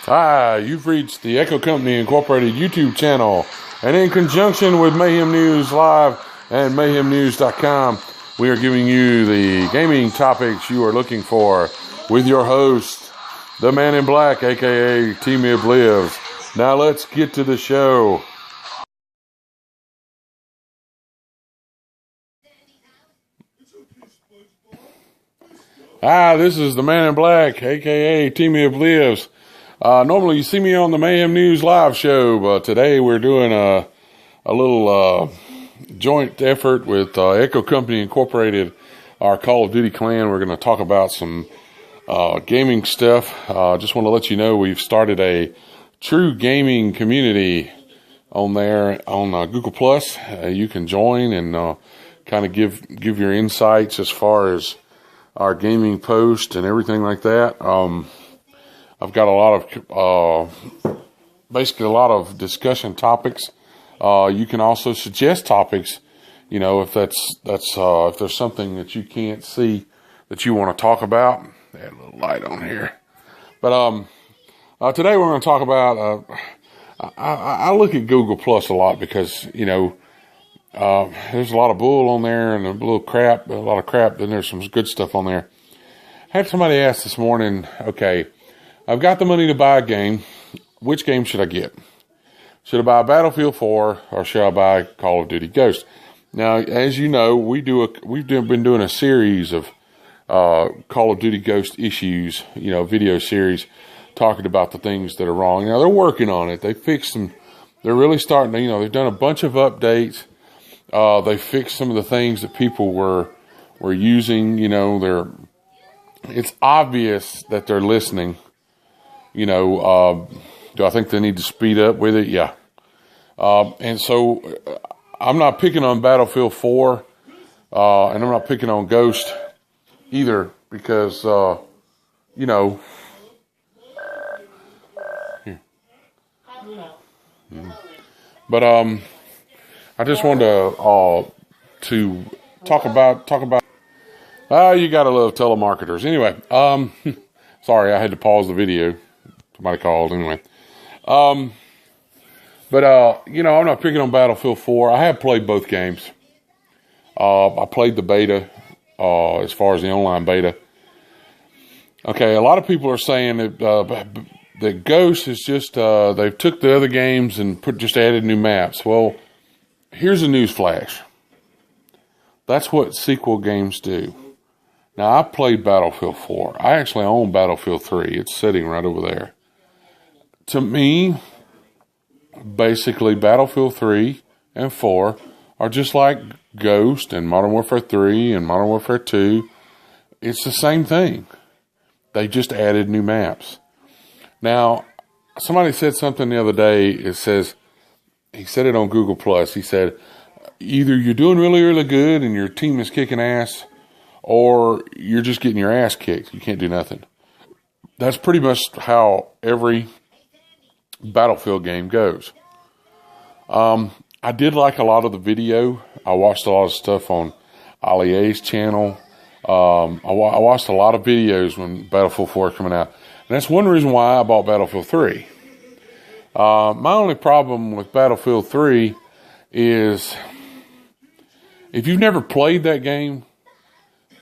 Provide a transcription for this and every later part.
Hi, you've reached the Echo Company Incorporated YouTube channel, and in conjunction with Mayhem News Live and MayhemNews.com, we are giving you the gaming topics you are looking for with your host, the Man in Black, aka Team of Lives. Now let's get to the show. Hi, this is the Man in Black, aka Team of Lives. Normally you see me on the Mayhem News Live show, but today we're doing a little joint effort with Echo Company Incorporated, our Call of Duty clan. We're going to talk about some gaming stuff. Just want to let you know we've started a true gaming community on there on Google Plus. You can join and kind of give your insights as far as our gaming post and everything like that. I've got a lot of, basically a lot of discussion topics. You can also suggest topics, you know, if if there's something that you can't see that you want to talk about. Add a little light on here. But, today we're going to talk about, I look at Google Plus a lot because, you know, there's a lot of bull on there and a lot of crap, then there's some good stuff on there. I had somebody ask this morning, okay, I've got the money to buy a game. Which game should I get? Should I buy Battlefield 4 or should I buy Call of Duty Ghosts? Now, as you know, we've been doing a series of Call of Duty Ghost issues, you know, video series, talking about the things that are wrong. Now, they're working on it. They fixed them. They're really starting to, you know, they've done a bunch of updates. They fixed some of the things that people were using. You know, it's obvious that they're listening. You know, do I think they need to speed up with it? Yeah. And so I'm not picking on Battlefield 4, and I'm not picking on Ghost either because, you know, here. But I just wanted to talk about. You gotta love telemarketers. Anyway, sorry, I had to pause the video. Somebody called anyway. But you know, I'm not picking on Battlefield 4. I have played both games. I played the beta, as far as the online beta. Okay, a lot of people are saying that Ghost is just they've took the other games and just added new maps. Well, here's a news flash. That's what sequel games do. Now, I played Battlefield 4. I actually own Battlefield 3. It's sitting right over there. To me, basically, Battlefield 3 and 4 are just like Ghost and Modern Warfare 3 and Modern Warfare 2. It's the same thing. They just added new maps. Now, somebody said something the other day. It says, he said it on Google Plus. He said, either you're doing really, really good and your team is kicking ass, or you're just getting your ass kicked. You can't do nothing. That's pretty much how every Battlefield game goes. I did like a lot of the video. I watched a lot of stuff on Ali's channel. I watched a lot of videos when Battlefield 4 was coming out. And that's one reason why I bought Battlefield 3. My only problem with Battlefield 3 is if you've never played that game,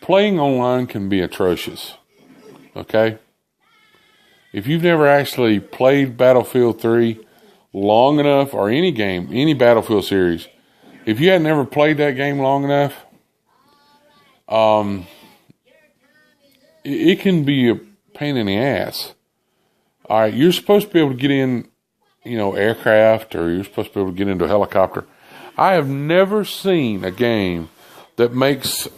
playing online can be atrocious. Okay? If you've never actually played Battlefield 3 long enough, or any game, any Battlefield series, if you had never played that game long enough, it can be a pain in the ass. All right, you're supposed to be able to get in, you know, aircraft, or you're supposed to be able to get into a helicopter. I have never seen a game that makes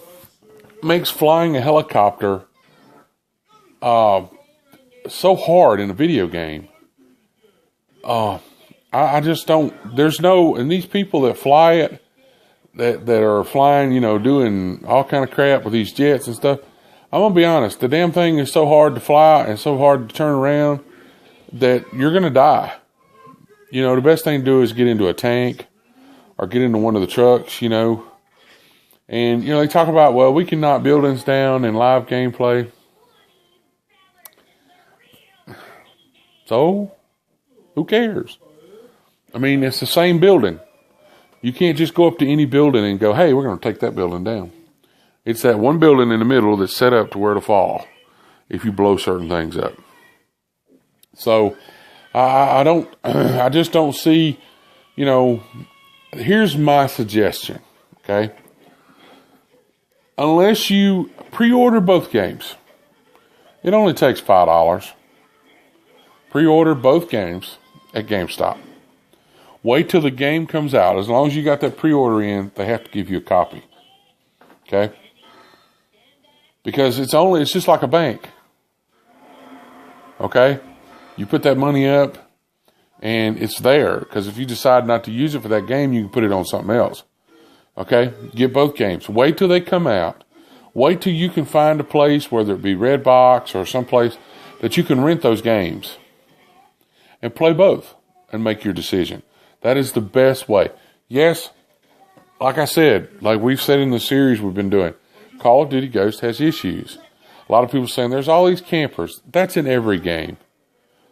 flying a helicopter so hard in a video game. I just don't. There's no, and these people that fly it, that are flying, you know, doing all kind of crap with these jets and stuff. I'm gonna be honest. The damn thing is so hard to fly and so hard to turn around that you're gonna die. You know, the best thing to do is get into a tank or get into one of the trucks, you know. And, you know, they talk about, well, we can knock buildings down in live gameplay. So, who cares? I mean, it's the same building. You can't just go up to any building and go, hey, we're going to take that building down. It's that one building in the middle that's set up to where to fall if you blow certain things up. So, I just don't see, here's my suggestion, okay? Unless you pre-order both games, it only takes $5. Pre-order both games at GameStop. Wait till the game comes out. As long as you got that pre-order in, they have to give you a copy. Okay? Because it's just like a bank. Okay? You put that money up and it's there. Because if you decide not to use it for that game, you can put it on something else. Okay? Get both games. Wait till they come out. Wait till you can find a place, whether it be Redbox or someplace, that you can rent those games. And play both. And make your decision. That is the best way. Yes, like I said, like we've said in the series we've been doing, Call of Duty Ghosts has issues. A lot of people saying there's all these campers. That's in every game.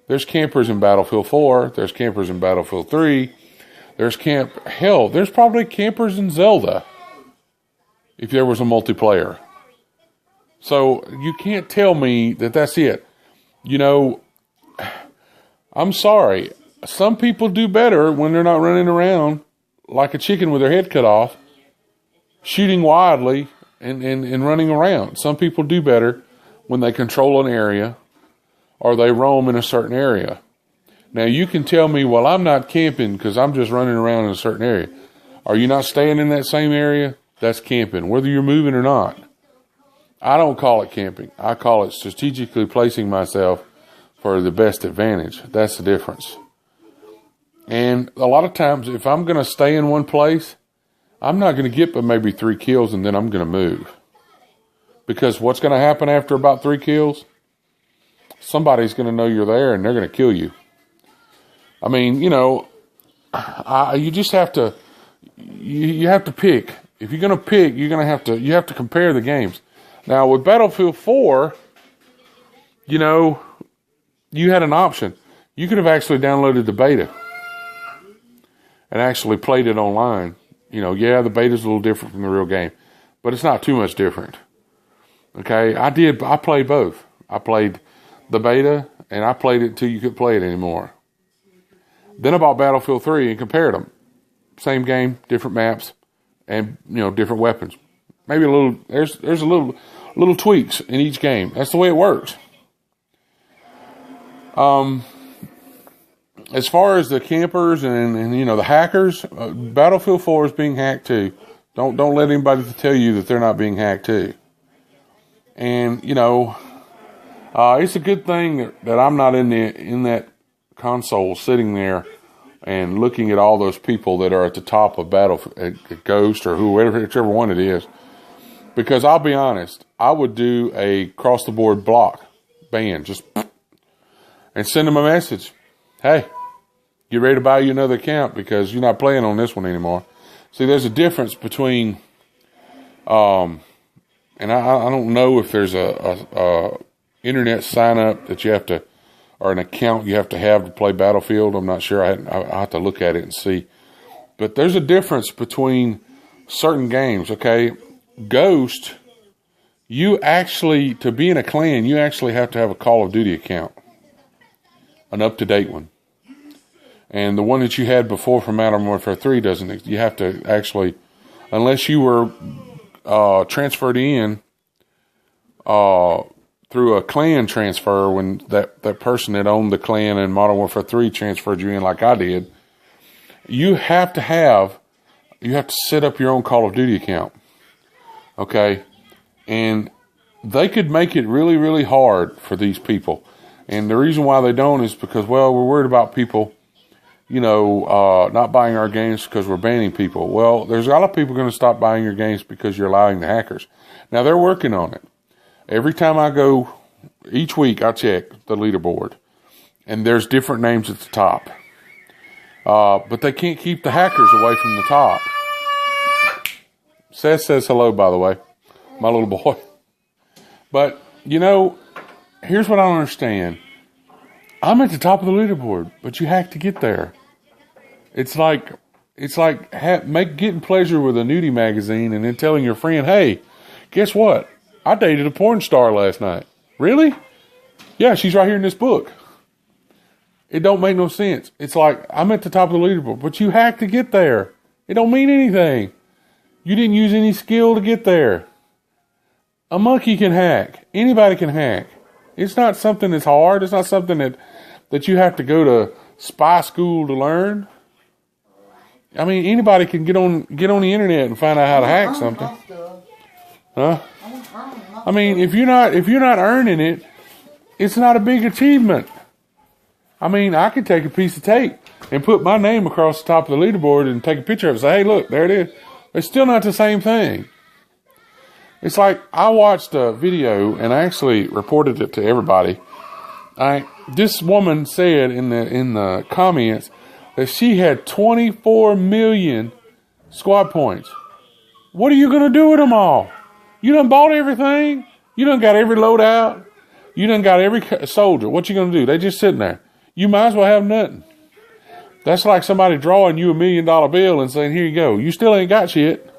There's campers in Battlefield 4. There's campers in Battlefield 3. There's there's probably campers in Zelda if there was a multiplayer. So you can't tell me that that's it. I'm sorry. Some people do better when they're not running around like a chicken with their head cut off, shooting wildly and running around. Some people do better when they control an area or they roam in a certain area. Now, you can tell me, well, I'm not camping because I'm just running around in a certain area. Are you not staying in that same area? That's camping, whether you're moving or not. I don't call it camping. I call it strategically placing myself for the best advantage. That's the difference. And a lot of times, if I'm going to stay in one place, I'm not going to get but maybe 3 kills and then I'm going to move. Because what's going to happen after about 3 kills? Somebody's going to know you're there and they're going to kill you. I mean, you just have to, you have to pick. If you're going to pick, you have to compare the games. Now, with Battlefield 4, you had an option. You could have actually downloaded the beta and actually played it online. The beta's a little different from the real game, but it's not too much different. Okay, I played both. I played the beta, and I played it until you couldn't play it anymore. Then I bought Battlefield 3 and compared them. Same game, different maps, and, different weapons. Maybe there's a little tweaks in each game. That's the way it works. As far as the campers and the hackers, Battlefield 4 is being hacked too. Don't let anybody tell you that they're not being hacked too. And it's a good thing that I'm not in that console sitting there and looking at all those people that are at the top of at Ghost or whichever one it is. Because I'll be honest, I would do a cross the board block ban, just and send them a message. Hey, get ready to buy you another account because you're not playing on this one anymore. See, there's a difference between, and I don't know if there's a internet sign up that you have to, or an account you have to play Battlefield. I'm not sure. I have to look at it and see. But there's a difference between certain games. Okay, Ghost, to be in a clan, you actually have to have a Call of Duty account, an up-to-date one. And the one that you had before from Modern Warfare 3 doesn't. You have to actually, unless you were transferred in through a clan transfer, when that person that owned the clan in Modern Warfare 3 transferred you in like I did, you have to set up your own Call of Duty account. Okay? And they could make it really, really hard for these people. And the reason why they don't is because, well, we're worried about people not buying our games because we're banning people. Well, there's a lot of people going to stop buying your games because you're allowing the hackers. Now, they're working on it. Every time I go, each week I check the leaderboard, and there's different names at the top. But they can't keep the hackers away from the top. Seth says hello, by the way, my little boy. But, here's what I don't understand. I'm at the top of the leaderboard, but you have to get there. It's like getting pleasure with a nudie magazine and then telling your friend, hey, guess what? I dated a porn star last night. Really? Yeah, she's right here in this book. It don't make no sense. It's like, I'm at the top of the leaderboard, but you have to get there. It don't mean anything. You didn't use any skill to get there. A monkey can hack. Anybody can hack. It's not something that's hard. It's not something that you have to go to spy school to learn. I mean, anybody can get on the internet and find out how to hack something. Huh? I mean, if you're not earning it, it's not a big achievement. I mean, I could take a piece of tape and put my name across the top of the leaderboard and take a picture of it and say, hey, look, there it is. It's still not the same thing. It's like I watched a video and I actually reported it to everybody. This woman said in the comments that she had 24 million squad points. What are you going to do with them all? You done bought everything. You done got every loadout. You done got every soldier. What you going to do? They just sitting there. You might as well have nothing. That's like somebody drawing you $1 million bill and saying, here you go. You still ain't got shit.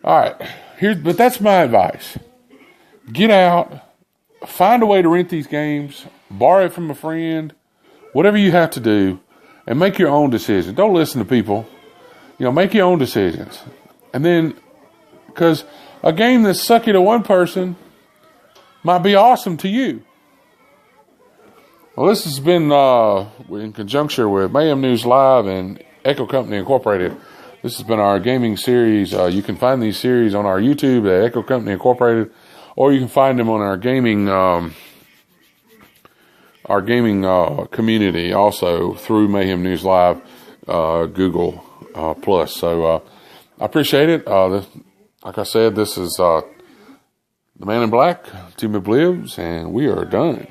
All right. But that's my advice. Get out. Find a way to rent these games. Borrow it from a friend. Whatever you have to do. And make your own decisions. Don't listen to people. Make your own decisions. And then, because a game that's sucky to one person might be awesome to you. Well, this has been in conjunction with Mayhem News Live and Echo Company Incorporated. This has been our gaming series. You can find these series on our YouTube at Echo Company Incorporated, or you can find them on our gaming community also through Mayhem News Live, Google Plus. So I appreciate it. Like I said, this is the Man in Black, Team of Lives, and we are done.